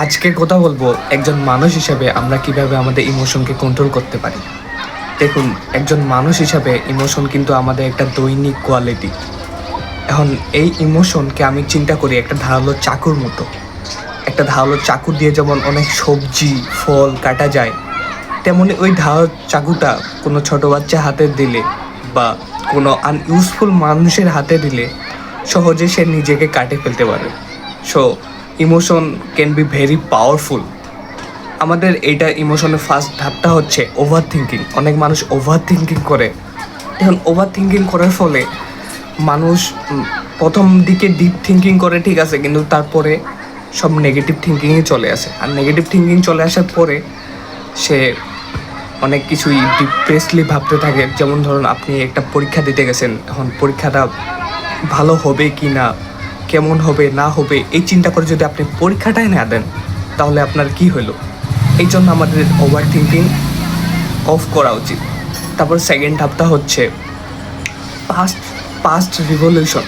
আজকে কথা বলবো একজন মানুষ হিসেবে আমরা কিভাবে আমাদের ইমোশনকে কন্ট্রোল করতে পারি। দেখুন, একজন মানুষ হিসাবে ইমোশন কিন্তু আমাদের একটা দৈনিক কোয়ালিটি। এখন এই ইমোশনকে আমি চিন্তা করি একটা ধারালো চাকুর মতো। একটা ধারালো চাকু দিয়ে যেমন অনেক সবজি ফল কাটা যায়, তেমনি ওই ধারালো চাকুটা কোনো ছোটো বাচ্চা হাতে দিলে বা কোনো আনইউজফুল মানুষের হাতে দিলে সহজে সে নিজেকে কাটে ফেলতে পারে। So emotion can be very powerful. আমাদের এইটা ইমোশনের ফার্স্ট ধাপটা হচ্ছে ওভার থিঙ্কিং। অনেক মানুষ ওভার থিঙ্কিং করে। এখন ওভার থিঙ্কিং করার ফলে মানুষ প্রথম দিকে ডিপ থিঙ্কিং করে, ঠিক আছে, কিন্তু তারপরে সব নেগেটিভ থিঙ্কিংয়ে চলে আসে। আর নেগেটিভ থিঙ্কিং চলে আসার পরে সে অনেক কিছুই ডিপ্রেসলি ভাবতে থাকে। যেমন ধরুন, আপনি একটা পরীক্ষা দিতে গেছেন, এখন পরীক্ষাটা ভালো হবে কি না, কেমন হবে না হবে, এই চিন্তা করে যদি আপনি পরীক্ষাটাই না দেন তাহলে আপনার কি হলো। এই জন্য আমাদের ওভার থিঙ্কিং অফ করা উচিত। তারপর সেকেন্ড ধাপটা হচ্ছে পাস্ট রিভলিউশন।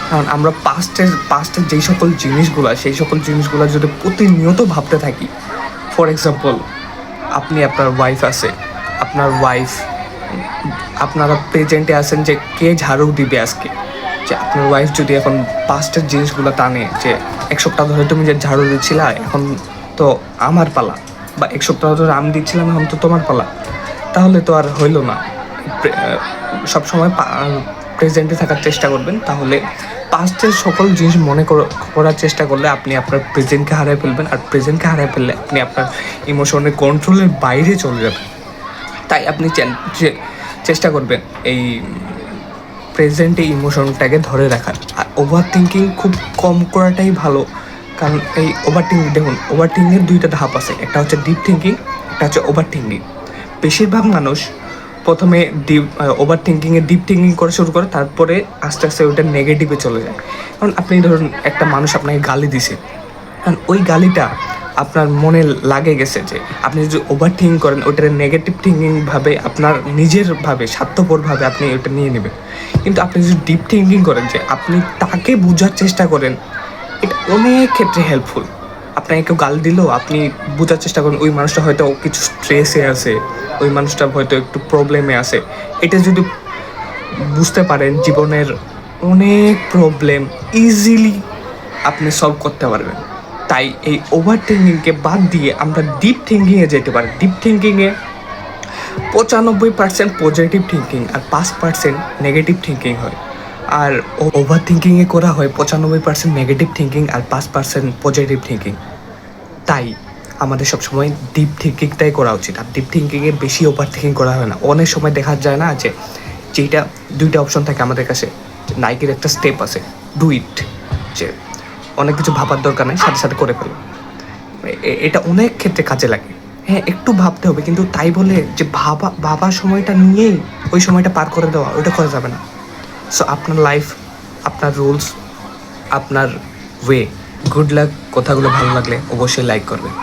কারণ আমরা পাস্টের যেই সকল জিনিসগুলো, সেই সকল জিনিসগুলো যদি প্রতিনিয়ত ভাবতে থাকি, ফর এক্সাম্পল আপনি, আপনার ওয়াইফ আছে, আপনার ওয়াইফ, আপনারা প্রেজেন্টে আছেন যে কে ঝাড়ু দিবে আজকে। যে আপনার ওয়াইফ যদি এখন পাস্টের জিনিসগুলো টানে, যে এক সপ্তাহ ধরে তুমি যে ঝাড়ু দিচ্ছিলা এখন তো আমার পালা, বা এক সপ্তাহ ধরে আমি দিচ্ছিলাম এখন তো তোমার পালা, তাহলে তো আর হইল না। সবসময় প্রেজেন্টে থাকার চেষ্টা করবেন, তাহলে পাস্টের সকল জিনিস মনে করার চেষ্টা করলে আপনি আপনার প্রেজেন্টকে হারিয়ে ফেলবেন। আর প্রেজেন্টকে হারিয়ে ফেললে আপনি আপনার ইমোশনের কন্ট্রোলের বাইরে চলে যাবেন। তাই আপনি চেষ্টা করবেন এই প্রেজেন্টে ইমোশনটাকে ধরে রাখার। আর ওভার থিঙ্কিং খুব কম করাটাই ভালো। কারণ এই ওভার থিঙ্কিং, দেখুন, ওভার থিঙ্কিংয়ের দুইটা ধাপ আছে, একটা হচ্ছে ডিপ থিঙ্কিং, একটা হচ্ছে ওভার থিঙ্কিং। বেশিরভাগ মানুষ প্রথমে ওভার থিঙ্কিংয়ে ডিপ থিঙ্কিং করে শুরু করে, তারপরে আস্তে আস্তে ওইটা নেগেটিভে চলে যায়। কারণ আপনি ধরুন একটা মানুষ আপনাকে গালি দিছে, কারণ ওই গালিটা আপনার মনে লাগে গেছে, যে আপনি যদি ওভার থিঙ্ক করেন ওইটার নেগেটিভ থিঙ্কিংভাবে আপনার নিজেরভাবে স্বার্থপরভাবে আপনি ওইটা নিয়ে নেবেন। কিন্তু আপনি যদি ডিপ থিঙ্কিং করেন, যে আপনি তাকে বোঝার চেষ্টা করেন, এটা অনেক ক্ষেত্রে হেল্পফুল। আপনাকে কেউ গাল দিলেও আপনি বোঝার চেষ্টা করেন ওই মানুষটা হয়তো কিছু স্ট্রেসে আছে, ওই মানুষটা হয়তো একটু প্রবলেমে আছে। এটা যদি বুঝতে পারেন, জীবনের অনেক প্রবলেম ইজিলি আপনি সলভ করতে পারবেন। তাই এই ওভার থিঙ্কিংকে বাদ দিয়ে আমরা ডিপ থিঙ্কিংয়ে যেতে পারি। ডিপ থিঙ্কিংয়ে 95% পজিটিভ থিঙ্কিং আর 5% নেগেটিভ থিঙ্কিং হয়। আর ওভার থিঙ্কিংয়ে করা হয় 95% নেগেটিভ থিঙ্কিং আর 5% পজিটিভ থিঙ্কিং। তাই আমাদের সবসময় ডিপ থিঙ্কিংটাই করা উচিত। আর ডিপ থিঙ্কিংয়ে বেশি ওভার থিঙ্কিং করা হয় না। অনেক সময় দেখা যায় না যে যেটা দুইটা অপশন থাকে আমাদের কাছে, নাইকের একটা স্টেপ আছে, ডু ইট, যে অনেক কিছু ভাবার দরকার নেই, সাথে সাথে করে ফেলো। এটা অনেক ক্ষেত্রে কাজে লাগে। হ্যাঁ, একটু ভাবতে হবে, কিন্তু তাই বলে যে ভাবার সময়টা নিয়েই ওই সময়টা পার করে দেওয়া, ওইটা করা যাবে না। সো আপনার লাইফ, আপনার রুলস, আপনার ওয়ে। Good luck. কথাগুলো ভালো লাগলে অবশ্যই লাইক করবেন।